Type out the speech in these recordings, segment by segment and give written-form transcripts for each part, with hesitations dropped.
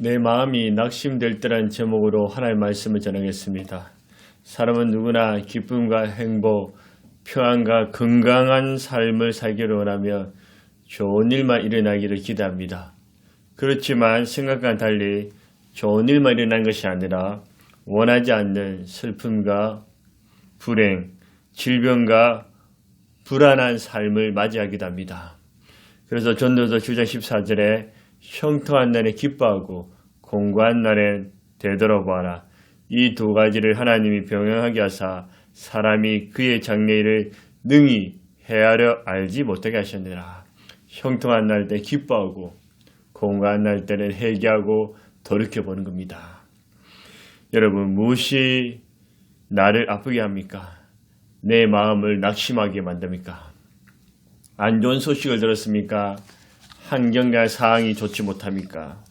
내 마음이 낙심될 때란 제목으로 하나님의 말씀을 전하겠습니다. 사람은 누구나 기쁨과 행복, 평안과 건강한 삶을 살기를 원하며 좋은 일만 일어나기를 기대합니다. 그렇지만 생각과는 달리 좋은 일만 일어난 것이 아니라 원하지 않는 슬픔과 불행, 질병과 불안한 삶을 맞이하기도 합니다. 그래서 전도서 9장 14절에 형통한 날에 기뻐하고 공고한 날에 되돌아보아라. 이 두 가지를 하나님이 병행하게 하사 사람이 그의 장래일을 능히 헤아려 알지 못하게 하셨느니라. 형통한 날 때 기뻐하고 공고한 날 때는 회개하고 돌이켜보는 겁니다. 여러분, 무엇이 나를 아프게 합니까? 내 마음을 낙심하게 만듭니까? 안 좋은 소식을 들었습니까? 환경과 상황이 좋지 못합니까?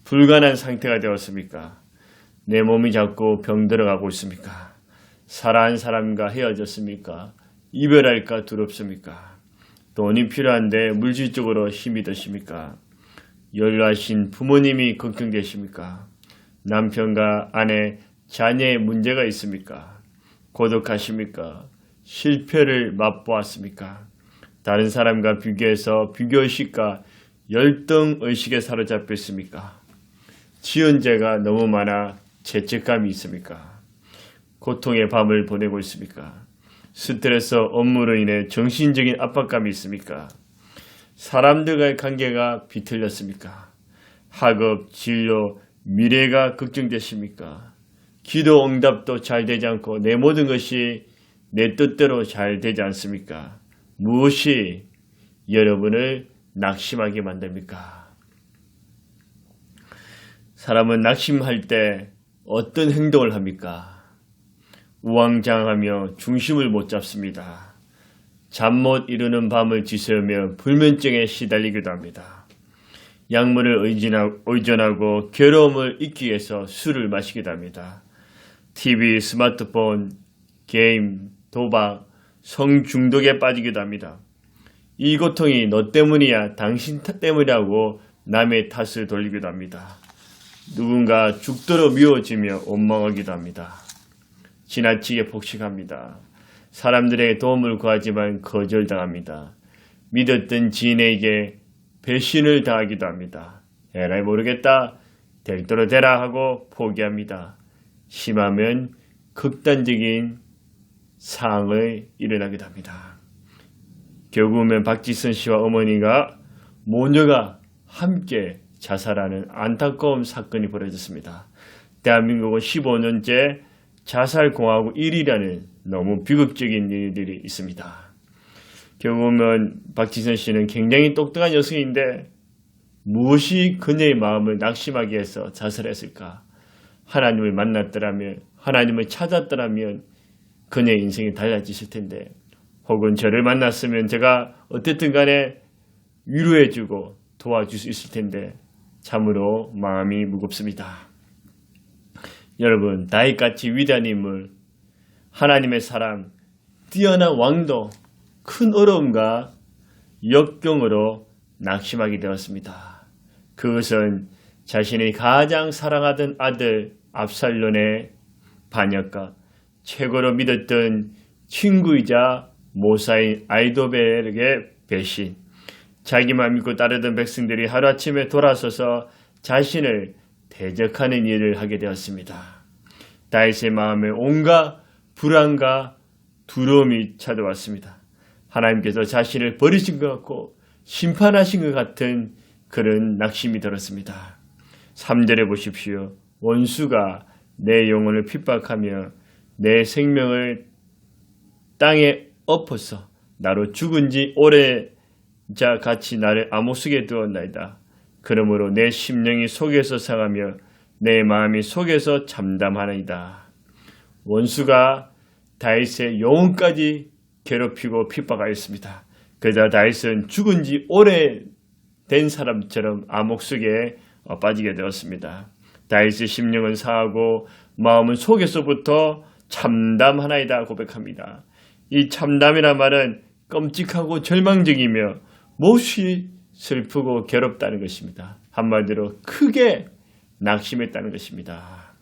불가능한 상태가 되었습니까? 내 몸이 자꾸 병들어가고 있습니까? 사랑하는 사람과 헤어졌습니까? 이별할까 두렵습니까? 돈이 필요한데 물질적으로 힘이 드십니까? 연로하신 부모님이 걱정되십니까? 남편과 아내, 자녀의 문제가 있습니까? 고독하십니까? 실패를 맛보았습니까? 다른 사람과 비교해서 비교의식과 열등의식에 사로잡혀 있습니까? 지은 죄가 너무 많아 죄책감이 있습니까? 고통의 밤을 보내고 있습니까? 스트레스, 업무로 인해 정신적인 압박감이 있습니까? 사람들과의 관계가 비틀렸습니까? 학업, 진로, 미래가 걱정되십니까? 기도 응답도 잘 되지 않고 내 모든 것이 내 뜻대로 잘 되지 않습니까? 무엇이 여러분을 낙심하게 만듭니까? 사람은 낙심할 때 어떤 행동을 합니까? 우왕좌왕하며 중심을 못 잡습니다. 잠 못 이루는 밤을 지새우며 불면증에 시달리기도 합니다. 약물을 의존하고 괴로움을 잊기 위해서 술을 마시기도 합니다. TV, 스마트폰, 게임, 도박, 성중독에 빠지기도 합니다. 이 고통이 너 때문이야, 당신 때문이라고 남의 탓을 돌리기도 합니다. 누군가 죽도록 미워지며 원망하기도 합니다. 지나치게 폭식합니다. 사람들에게 도움을 구하지만 거절당합니다. 믿었던 지인에게 배신을 당하기도 합니다. 에라이 모르겠다, 될 대로 되라 하고 포기합니다. 심하면 극단적인 상황을 일어나기도 합니다. 결국은 박지선 씨와 어머니가 모녀가 함께 자살하는 안타까운 사건이 벌어졌습니다. 대한민국은 15년째 자살공화국 1위라는 너무 비극적인 일들이 있습니다. 결국은 박지선 씨는 굉장히 똑똑한 여성인데 무엇이 그녀의 마음을 낙심하게 해서 자살했을까? 하나님을 만났더라면, 하나님을 찾았더라면 그녀의 인생이 달라지실 텐데, 혹은 저를 만났으면 제가 어쨌든 간에 위로해주고 도와줄 수 있을 텐데 참으로 마음이 무겁습니다. 여러분, 다윗같이 위대한 인물, 하나님의 사람, 뛰어난 왕도 큰 어려움과 역경으로 낙심하게 되었습니다. 그것은 자신이 가장 사랑하던 아들 압살롬의 반역과 최고로 믿었던 친구이자 모사인 아히도벨에게 배신, 자기만 믿고 따르던 백성들이 하루아침에 돌아서서 자신을 대적하는 일을 하게 되었습니다. 다윗의 마음에 온갖 불안과 두려움이 찾아왔습니다. 하나님께서 자신을 버리신 것 같고 심판하신 것 같은 그런 낙심이 들었습니다. 3절에 보십시오. 원수가 내 영혼을 핍박하며 내 생명을 땅에 엎어서 나로 죽은 지 오래자 같이 나를 암호 속에 두었나이다. 그러므로 내 심령이 속에서 상하며 내 마음이 속에서 잠잠하나이다. 원수가 다윗의 영혼까지 괴롭히고 핍박하였습니다. 그러자 다윗은 죽은 지 오래된 사람처럼 암흑 속에 빠지게 되었습니다. 다윗의 심령은 상하고 마음은 속에서부터 참담하나이다 고백합니다. 이 참담이란 말은 끔찍하고 절망적이며 몹시 슬프고 괴롭다는 것입니다. 한마디로 크게 낙심했다는 것입니다.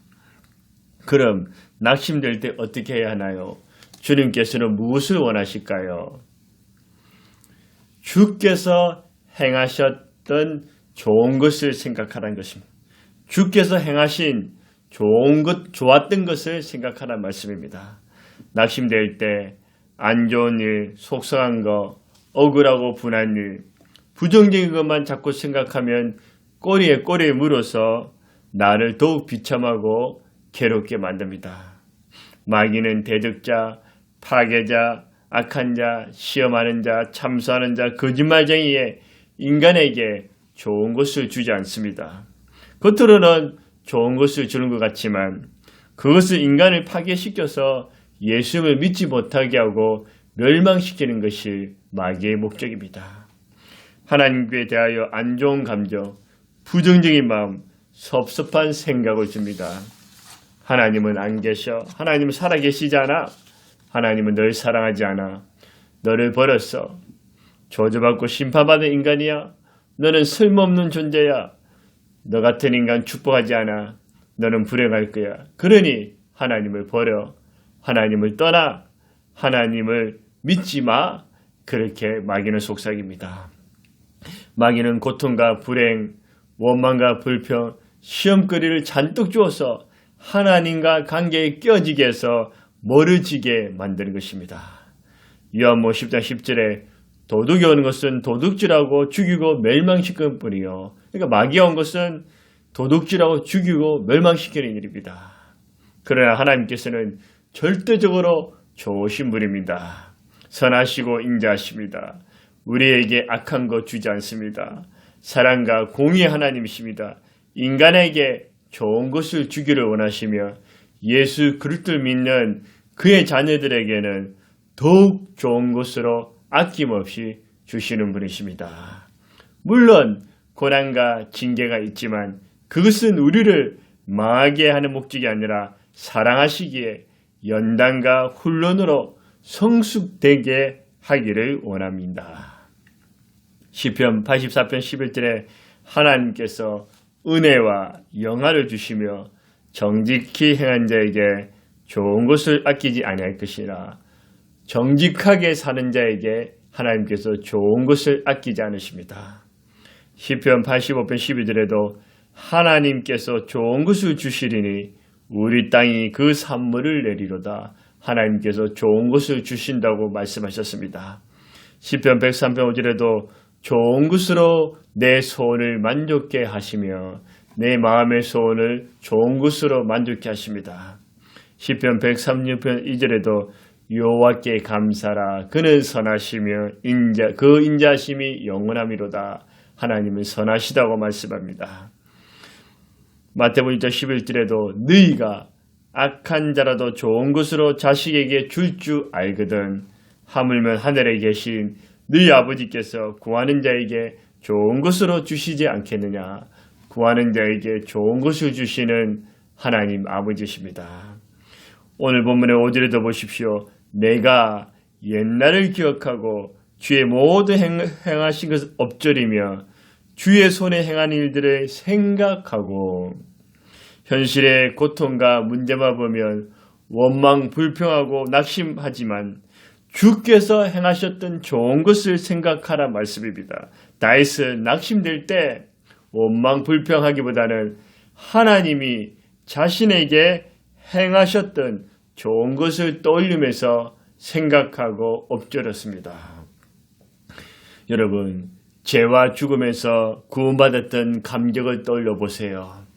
그럼 낙심될 때 어떻게 해야 하나요? 주님께서는 무엇을 원하실까요? 주께서 행하셨던 좋은 것을 생각하라는 것입니다. 주께서 행하신 좋았던 것을 하라는 말씀입니다. 낙심될 때 안 좋은 일, 속상한 거, 억울하고 분한 일, 부정적인 것만 자꾸 생각하면 꼬리에 물어서 나를 더욱 비참하고 괴롭게 만듭니다. 마귀는 대적자, 파괴자, 악한 자, 시험하는 자, 참소하는 자, 거짓말쟁이에 인간에게 좋은 것을 주지 않습니다. 겉으로는 좋은 것을 주는 것 같지만 그것을 인간을 파괴시켜서 예수를 믿지 못하게 하고 멸망시키는 것이 마귀의 목적입니다. 하나님께 대하여 안 좋은 감정, 부정적인 마음, 섭섭한 생각을 줍니다. 하나님은 안 계셔. 하나님은 살아계시지 않아. 하나님은 널 사랑하지 않아. 너를 버렸어. 저주받고 심판받은 인간이야. 너는 쓸모없는 존재야. 너 같은 인간 축복하지 않아. 너는 불행할 거야. 그러니 하나님을 버려. 하나님을 떠나. 하나님을 믿지 마. 그렇게 마귀는 속삭입니다. 마귀는 고통과 불행, 원망과 불평, 시험거리를 잔뜩 주어서 하나님과 관계에 끼어지게 해서 멀어지게 만드는 것입니다. 요한복음 10장 10절에 도둑이 오는 것은 도둑질하고 죽이고 멸망시키는 뿐이요. 그러니까 마귀가 온 것은 도둑질하고 죽이고 멸망시키는 일입니다. 그러나 하나님께서는 절대적으로 좋으신 분입니다. 선하시고 인자하십니다. 우리에게 악한 것 주지 않습니다. 사랑과 공의의 하나님이십니다. 인간에게 좋은 것을 주기를 원하시며 예수 그리스도를 믿는 그의 자녀들에게는 더욱 좋은 것으로 아낌없이 주시는 분이십니다. 물론 고난과 징계가 있지만 그것은 우리를 망하게 하는 목적이 아니라 사랑하시기에 연단과 훈련으로 성숙되게 하기를 원합니다. 시편 84편 11절에 하나님께서 은혜와 영화를 주시며 정직히 행한 자에게 좋은 것을 아끼지 아니할 것이라. 정직하게 사는 자에게 하나님께서 좋은 것을 아끼지 않으십니다. 시편 85편 12절에도 하나님께서 좋은 것을 주시리니 우리 땅이 그 산물을 내리로다. 하나님께서 좋은 것을 주신다고 말씀하셨습니다. 시편 103편 5절에도 좋은 것으로 내 소원을 만족케 하시며 내 마음의 소원을 좋은 것으로 만족케 하십니다. 시편 136편 2절에도 여호와께 감사라. 그는 선하시며 그 인자심이 영원함이로다. 하나님은 선하시다고 말씀합니다. 마태복음 1장 11절에도 너희가 악한 자라도 좋은 것으로 자식에게 줄 줄 알거든. 하물며 하늘에 계신 너희 아버지께서 구하는 자에게 좋은 것으로 주시지 않겠느냐. 구하는 자에게 좋은 것을 주시는 하나님 아버지십니다. 오늘 본문의 5절에도 보십시오. 내가 옛날을 기억하고 주의 모든 행하신 것을 엎드리며 주의 손에 행한 일들을 생각하고 현실의 고통과 문제만 보면 원망 불평하고 낙심하지만 주께서 행하셨던 좋은 것을 생각하라 말씀입니다. 다윗은 낙심될 때 원망 불평하기보다는 하나님이 자신에게 행하셨던 좋은 것을 떠올리면서 생각하고 엎드렸습니다. 여러분, 죄와 죽음에서 구원받았던 감격을 떠올려 보세요.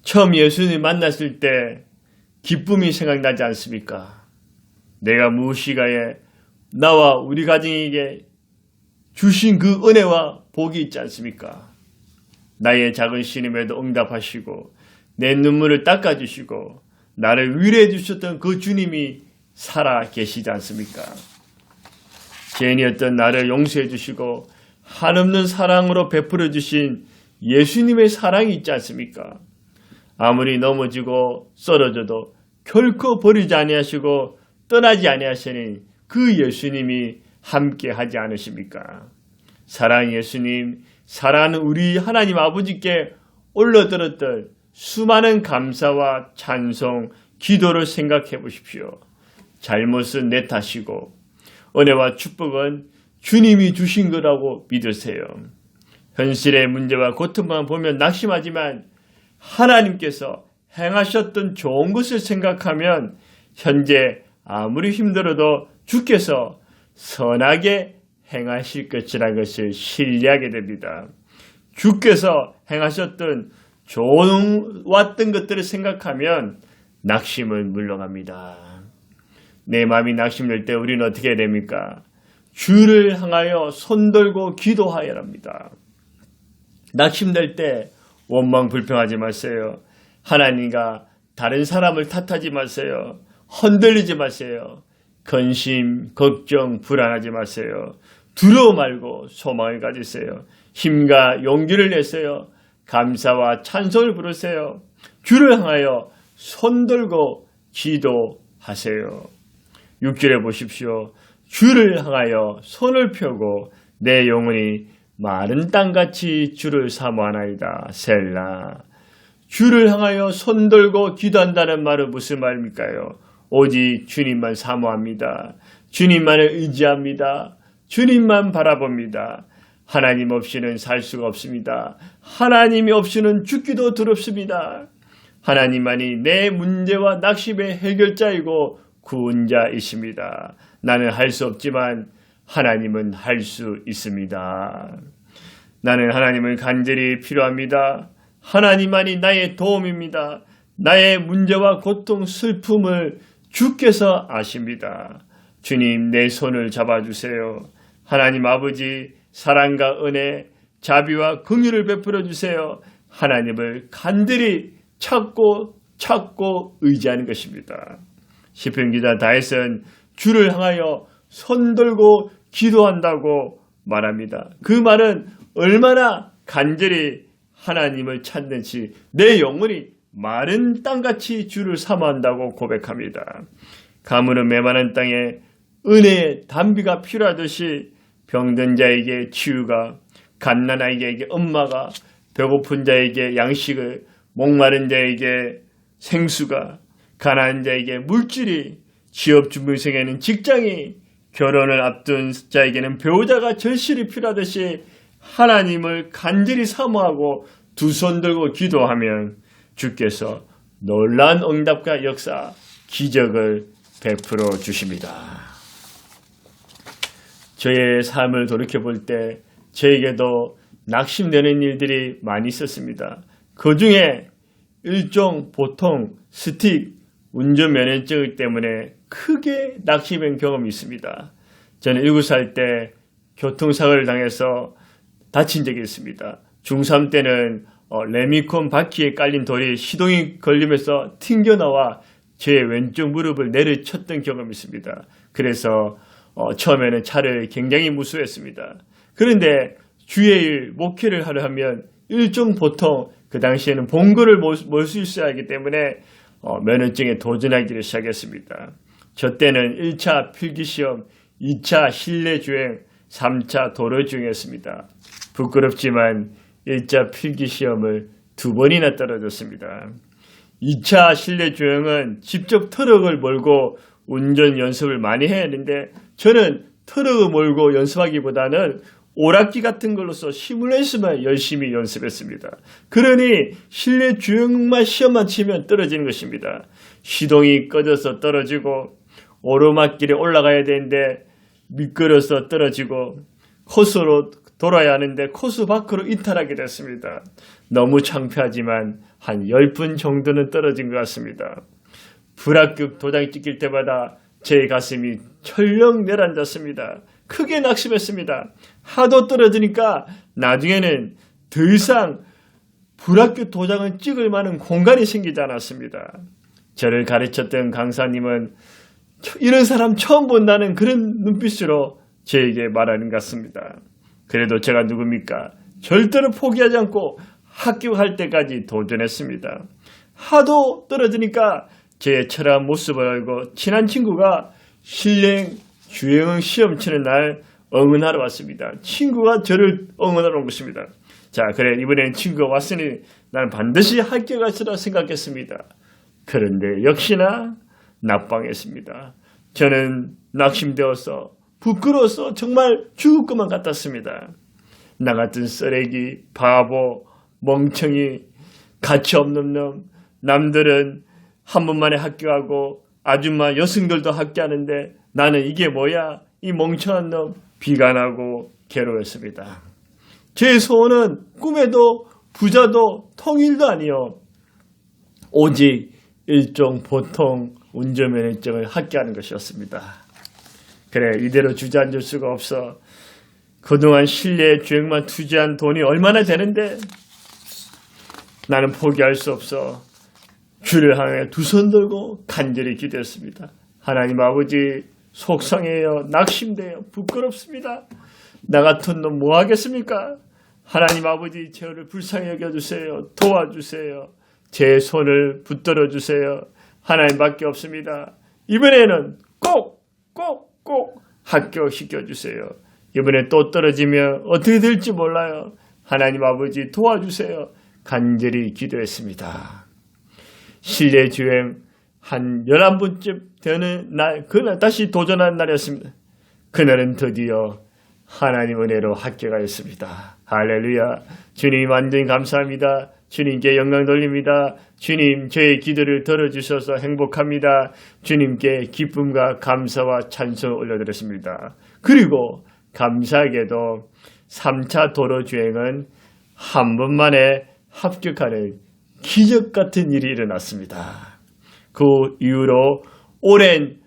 처음 예수님 만났을 때 기쁨이 생각나지 않습니까? 내가 무엇이가에 나와 우리 가정에게 주신 그 은혜와 복이 있지 않습니까? 나의 작은 신임에도 응답하시고 내 눈물을 닦아주시고 나를 위로해 주셨던 그 주님이 살아 계시지 않습니까? 죄인이었던 나를 용서해 주시고 한없는 사랑으로 베풀어 주신 예수님의 사랑이 있지 않습니까? 아무리 넘어지고 쓰러져도 결코 버리지 아니하시고 떠나지 아니하시는 그 예수님이 함께 하지 않으십니까? 사랑하는 예수님, 사랑하는 우리 하나님 아버지께 올려들었던 수많은 감사와 찬송, 기도를 생각해 보십시오. 잘못은 내 탓이고 은혜와 축복은 주님이 주신 거라고 믿으세요. 현실의 문제와 고통만 보면 낙심하지만 하나님께서 행하셨던 좋은 것을 생각하면 현재 아무리 힘들어도 주께서 선하게 행하실 것이라는 것을 신뢰하게 됩니다. 주께서 행하셨던 좋았던 것들을 생각하면 낙심은 물러갑니다. 내 마음이 낙심될 때 우리는 어떻게 해야 됩니까? 주를 향하여 손들고 기도하여야 합니다. 낙심될 때 원망 불평하지 마세요. 하나님과 다른 사람을 탓하지 마세요. 흔들리지 마세요. 근심, 걱정, 불안하지 마세요. 두려워 말고 소망을 가지세요. 힘과 용기를 내세요. 감사와 찬송을 부르세요. 주를 향하여 손들고 기도하세요. 6절에 보십시오. 주를 향하여 손을 펴고 내 영혼이 마른 땅같이 주를 사모하나이다. 셀라. 주를 향하여 손들고 기도한다는 말은 무슨 말입니까요? 오직 주님만 사모합니다. 주님만을 의지합니다. 주님만 바라봅니다. 하나님 없이는 살 수가 없습니다. 하나님이 없이는 죽기도 두렵습니다. 하나님만이 내 문제와 낙심의 해결자이고 구원자이십니다. 나는 할 수 없지만 하나님은 할 수 있습니다. 나는 하나님을 간절히 필요합니다. 하나님만이 나의 도움입니다. 나의 문제와 고통, 슬픔을 주께서 아십니다. 주님, 내 손을 잡아주세요. 하나님 아버지, 사랑과 은혜, 자비와 긍휼을 베풀어 주세요. 하나님을 간절히 찾고 의지하는 것입니다. 시편 기자 다윗은 주를 향하여 손들고 기도한다고 말합니다. 그 말은 얼마나 간절히 하나님을 찾는지 내 영혼이 마른 땅같이 주를 사모한다고 고백합니다. 가물은 메마른 땅에 은혜의 단비가 필요하듯이 병든 자에게 치유가, 갓난아이에게 엄마가, 배고픈 자에게 양식을, 목마른 자에게 생수가, 가난한 자에게 물질이, 취업준비생에는 직장이, 결혼을 앞둔 자에게는 배우자가 절실히 필요하듯이 하나님을 간절히 사모하고 두 손 들고 기도하면 주께서 놀라운 응답과 역사, 기적을 베풀어 주십니다. 저의 삶을 돌이켜볼 때 저에게도 낙심되는 일들이 많이 있었습니다. 그 중에 일종 보통 스틱 운전면허증 때문에 크게 낙심한 경험이 있습니다. 저는 7살 때 교통사고를 당해서 다친 적이 있습니다. 중3 때는 레미콘 바퀴에 깔린 돌이 시동이 걸리면서 튕겨나와 제 왼쪽 무릎을 내리쳤던 경험이 있습니다. 그래서 처음에는 차를 굉장히 무서워했습니다. 그런데 주의 일, 목회를 하려 하면 일종 보통 그 당시에는 본거를 몰 수 있어야 하기 때문에 면허증에 도전하기를 시작했습니다. 저 때는 1차 필기시험, 2차 실내주행, 3차 도로주행했습니다. 부끄럽지만 1차 필기시험을 2번이나 떨어졌습니다. 2차 실내주행은 직접 트럭을 몰고 운전 연습을 많이 해야 하는데 저는 트럭을 몰고 연습하기보다는 오락기 같은 걸로서 시뮬레이션만 열심히 연습했습니다. 그러니 실내 주행만 시험만 치면 떨어지는 것입니다. 시동이 꺼져서 떨어지고 오르막길에 올라가야 되는데 미끄러서 떨어지고 코스로 돌아야 하는데 코스 밖으로 이탈하게 됐습니다. 너무 창피하지만 한 10분 정도는 떨어진 것 같습니다. 불합격 도장 찍힐 때마다 제 가슴이 철렁 내려앉았습니다. 크게 낙심했습니다. 하도 떨어지니까 나중에는 더 이상 불합격 도장을 찍을 만한 공간이 생기지 않았습니다. 저를 가르쳤던 강사님은 이런 사람 처음 본다는 그런 눈빛으로 저에게 말하는 것 같습니다. 그래도 제가 누굽니까? 절대로 포기하지 않고 합격할 때까지 도전했습니다. 하도 떨어지니까 제 철학한 모습을 알고 친한 친구가 실내 주행 시험 치는 날 응원하러 왔습니다. 친구가 저를 응원하러 온 것입니다. 자, 그래, 이번엔 친구가 왔으니 나는 반드시 학교 가시라 생각했습니다. 그런데 역시나 낙방했습니다. 저는 낙심되어서 부끄러워서 정말 죽을 것만 같았습니다. 나 같은 쓰레기, 바보, 멍청이, 가치 없는 놈, 남들은 한 번만에 합격하고 아줌마 여성들도 합격하는데 나는 이게 뭐야? 이 멍청한 놈 비관하고 괴로웠습니다. 제 소원은 꿈에도 부자도 통일도 아니요. 오직 일종 보통 운전면허증을 합격하는 것이었습니다. 그래, 이대로 주저앉을 수가 없어. 그동안 실내 주행만 투자한 돈이 얼마나 되는데 나는 포기할 수 없어 주를 향해 두 손 들고 간절히 기도했습니다. 하나님 아버지, 속상해요. 낙심돼요. 부끄럽습니다. 나 같은 놈 뭐 하겠습니까? 하나님 아버지, 저를 불쌍히 여겨주세요. 도와주세요. 제 손을 붙들어 주세요. 하나님밖에 없습니다. 이번에는 꼭 합격시켜주세요. 이번에 또 떨어지면 어떻게 될지 몰라요. 하나님 아버지 도와주세요. 간절히 기도했습니다. 실내 주행 한 11번쯤 되는 날, 그날 다시 도전한 날이었습니다. 그날은 드디어 하나님 은혜로 합격하였습니다. 할렐루야. 주님 완전히 감사합니다. 주님께 영광 돌립니다. 주님, 저의 기도를 들어주셔서 행복합니다. 주님께 기쁨과 감사와 찬송을 올려드렸습니다. 그리고 감사하게도 3차 도로 주행은 한 번만에 합격하는 기적 같은 일이 일어났습니다. 그 이후로 오랜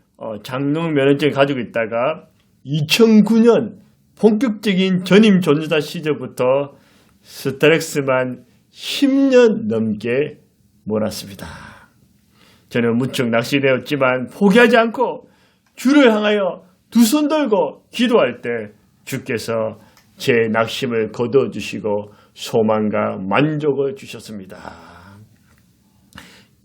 장롱 면허증을 가지고 있다가 2009년 본격적인 전임 전도사 시절부터 스트레스만 10년 넘게 몰았습니다. 저는 무척 낚시되었지만 포기하지 않고 주를 향하여 두 손 들고 기도할 때 주께서 제 낙심을 거두어주시고 소망과 만족을 주셨습니다.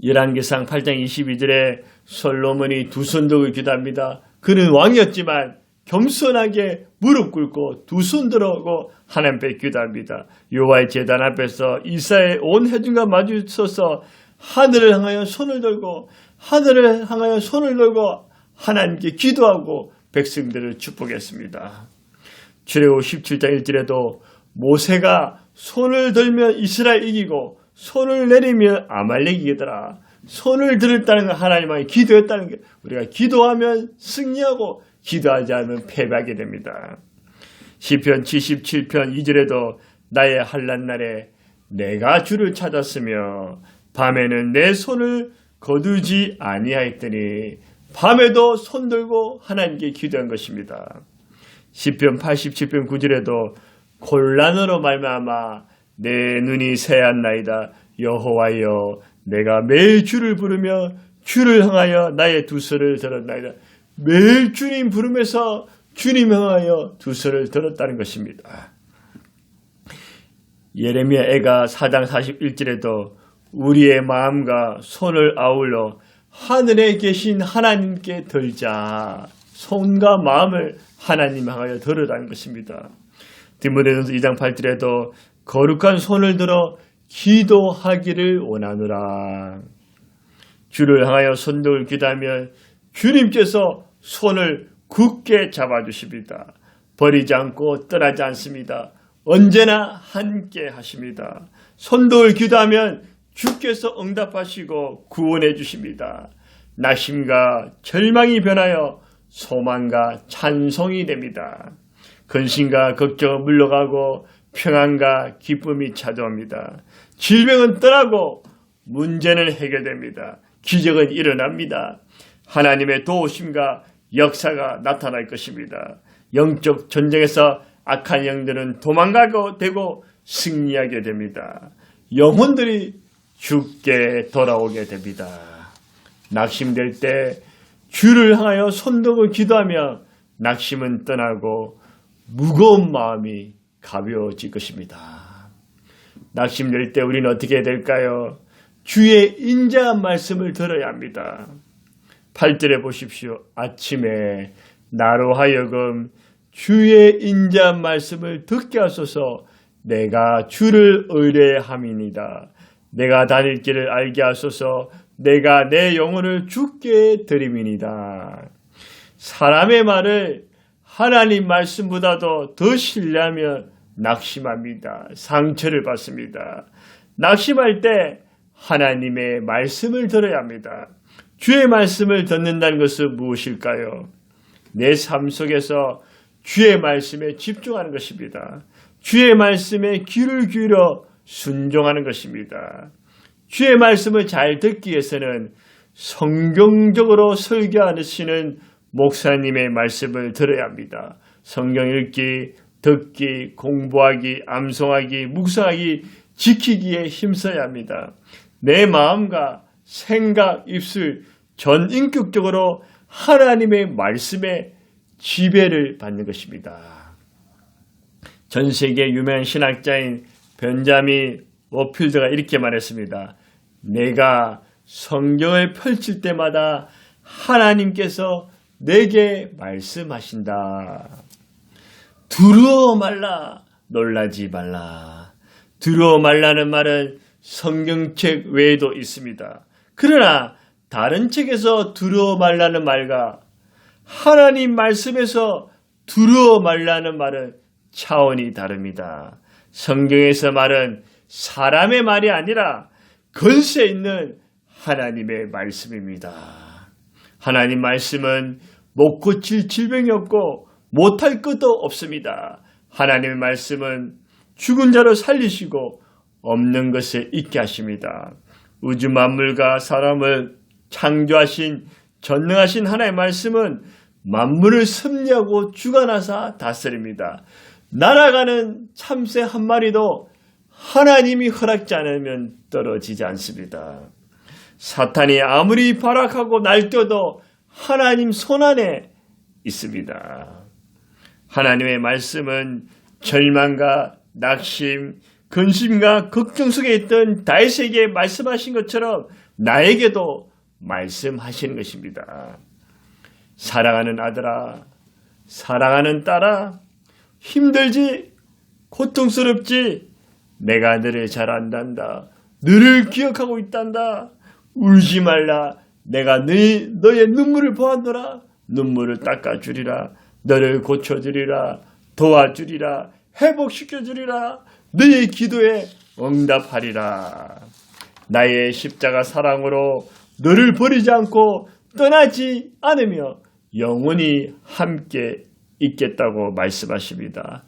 열왕기상 8장 22절에 솔로몬이 두 손 들고 기도합니다. 그는 왕이었지만 겸손하게 무릎 꿇고 두 손 들어오고 하나님 앞에 기도합니다. 여호와의 제단 앞에서 이사의 온 회중과 마주서서 하늘을 향하여 손을 들고 하나님께 기도하고 백성들을 축복했습니다. 출애굽 17장 1절에도 모세가 손을 들면 이스라엘 이기고 손을 내리면 아말렉 이기더라. 손을 들었다는 건 하나님께 기도했다는 게, 우리가 기도하면 승리하고 기도하지 않으면 패배하게 됩니다. 시편 77편 2절에도 나의 환난 날에 내가 주를 찾았으며 밤에는 내 손을 거두지 아니하였더니 밤에도 손 들고 하나님께 기도한 것입니다. 시편 87편 9절에도 곤란으로 말미암아 내 눈이 새하나이다. 여호와여, 내가 매일 주를 부르며 주를 향하여 나의 두 손을 들었나이다. 매일 주님 부르면서 주님 향하여 두 손을 들었다는 것입니다. 예레미야 애가 4장 41절에도 우리의 마음과 손을 아울러 하늘에 계신 하나님께 들자. 손과 마음을 하나님 향하여 들으라는 것입니다. 디모데전서 2장 8절에도 거룩한 손을 들어 기도하기를 원하노라. 주를 향하여 손들고 기도하면 주님께서 손을 굳게 잡아주십니다. 버리지 않고 떠나지 않습니다. 언제나 함께 하십니다. 손들고 기도하면 주께서 응답하시고 구원해 주십니다. 낙심과 절망이 변하여 소망과 찬송이 됩니다. 근심과 걱정은 물러가고 평안과 기쁨이 찾아옵니다. 질병은 떠나고 문제는 해결됩니다. 기적은 일어납니다. 하나님의 도우심과 역사가 나타날 것입니다. 영적 전쟁에서 악한 영들은 도망가게 되고 승리하게 됩니다. 영혼들이 주께 돌아오게 됩니다. 낙심될 때 주를 향하여 손들고 기도하며 낙심은 떠나고 무거운 마음이 가벼워질 것입니다. 낙심될 때 우리는 어떻게 해야 될까요? 주의 인자한 말씀을 들어야 합니다. 8절에 보십시오. 아침에 나로 하여금 주의 인자한 말씀을 듣게 하소서. 내가 주를 의뢰함이니이다. 내가 다닐 길을 알게 하소서. 내가 내 영혼을 주께 드림이니이다. 사람의 말을 하나님 말씀보다도 더 신뢰하면 낙심합니다. 상처를 받습니다. 낙심할 때 하나님의 말씀을 들어야 합니다. 주의 말씀을 듣는다는 것은 무엇일까요? 내 삶 속에서 주의 말씀에 집중하는 것입니다. 주의 말씀에 귀를 기울여 순종하는 것입니다. 주의 말씀을 잘 듣기 위해서는 성경적으로 설교하시는 목사님의 말씀을 들어야 합니다. 성경 읽기, 듣기, 공부하기, 암송하기, 묵상하기, 지키기에 힘써야 합니다. 내 마음과 생각, 입술 전 인격적으로 하나님의 말씀에 지배를 받는 것입니다. 전 세계 유명한 신학자인 벤자민 워필드가 이렇게 말했습니다. 내가 성경을 펼칠 때마다 하나님께서 내게 말씀하신다. 두려워 말라, 놀라지 말라. 두려워 말라는 말은 성경책 외에도 있습니다. 그러나 다른 책에서 두려워 말라는 말과 하나님 말씀에서 두려워 말라는 말은 차원이 다릅니다. 성경에서 말은 사람의 말이 아니라 권세 있는 하나님의 말씀입니다. 하나님 말씀은 못 고칠 질병이 없고 못할 것도 없습니다. 하나님의 말씀은 죽은 자를 살리시고 없는 것을 있게 하십니다. 우주 만물과 사람을 창조하신 전능하신 하나님의 말씀은 만물을 섭리하고 주관하사 다스립니다. 날아가는 참새 한 마리도 하나님이 허락지 않으면 떨어지지 않습니다. 사탄이 아무리 발악하고 날뛰어도 하나님 손안에 있습니다. 하나님의 말씀은 절망과 낙심, 근심과 걱정 속에 있던 다윗에게 말씀하신 것처럼 나에게도 말씀하시는 것입니다. 사랑하는 아들아, 사랑하는 딸아, 힘들지, 고통스럽지, 내가 너를 잘 안단다. 너를 기억하고 있단다. 울지 말라. 내가 너의 눈물을 보았노라. 눈물을 닦아주리라. 너를 고쳐주리라. 도와주리라. 회복시켜주리라. 너의 기도에 응답하리라. 나의 십자가 사랑으로 너를 버리지 않고 떠나지 않으며 영원히 함께 있겠다고 말씀하십니다.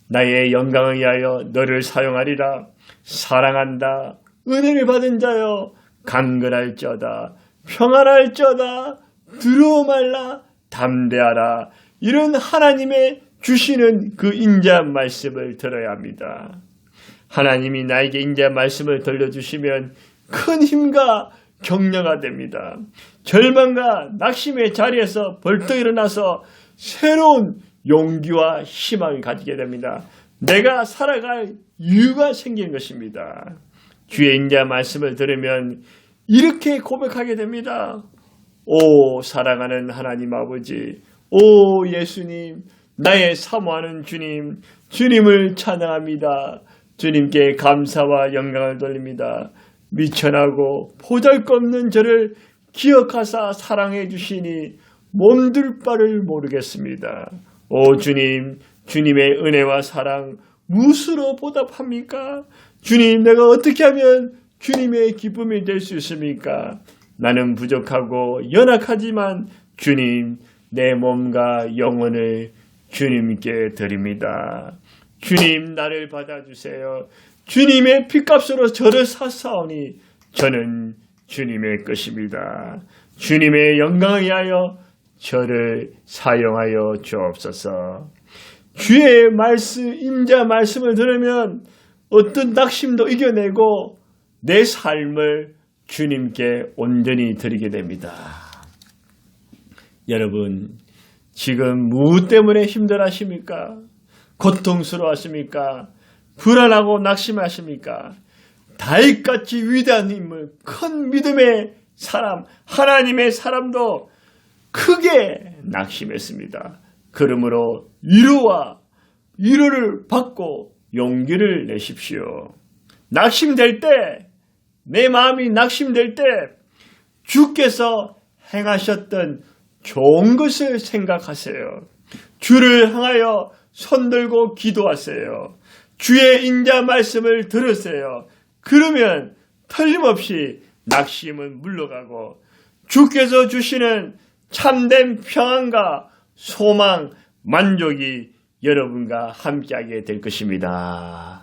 나의 영광을 위하여 너를 사용하리라. 사랑한다. 은혜를 받은 자여 강건할지어다. 평안할지어다. 두려워 말라. 담대하라. 이런 하나님의 주시는 그 인자한 말씀을 들어야 합니다. 하나님이 나에게 인자한 말씀을 들려주시면 큰 힘과 격려가 됩니다. 절망과 낙심의 자리에서 벌떡 일어나서 새로운 용기와 희망을 가지게 됩니다. 내가 살아갈 이유가 생기는 것입니다. 주의 인자 말씀을 들으면 이렇게 고백하게 됩니다. 오 사랑하는 하나님 아버지, 오 예수님, 나의 사모하는 주님, 주님을 찬양합니다. 주님께 감사와 영광을 돌립니다. 미천하고 보잘것없는 저를 기억하사 사랑해 주시니 몸둘 바를 모르겠습니다. 오 주님, 주님의 은혜와 사랑 무엇으로 보답합니까? 주님, 내가 어떻게 하면 주님의 기쁨이 될 수 있습니까? 나는 부족하고 연약하지만 주님, 내 몸과 영혼을 주님께 드립니다. 주님, 나를 받아주세요. 주님의 핏값으로 저를 사사오니 저는 주님의 것입니다. 주님의 영광을 위하여 저를 사용하여 주옵소서. 주의 말씀, 임자 말씀을 들으면 어떤 낙심도 이겨내고 내 삶을 주님께 온전히 드리게 됩니다. 여러분, 지금 무엇 때문에 힘들어하십니까? 고통스러워하십니까? 불안하고 낙심하십니까? 다윗같이 위대한 인물, 큰 믿음의 사람, 하나님의 사람도 크게 낙심했습니다. 그러므로 위로를 받고 용기를 내십시오. 낙심될 때, 내 마음이 낙심될 때 주께서 행하셨던 좋은 것을 생각하세요. 주를 향하여 손들고 기도하세요. 주의 인자 말씀을 들으세요. 그러면 틀림없이 낙심은 물러가고 주께서 주시는 참된 평안과 소망, 만족이 여러분과 함께하게 될 것입니다.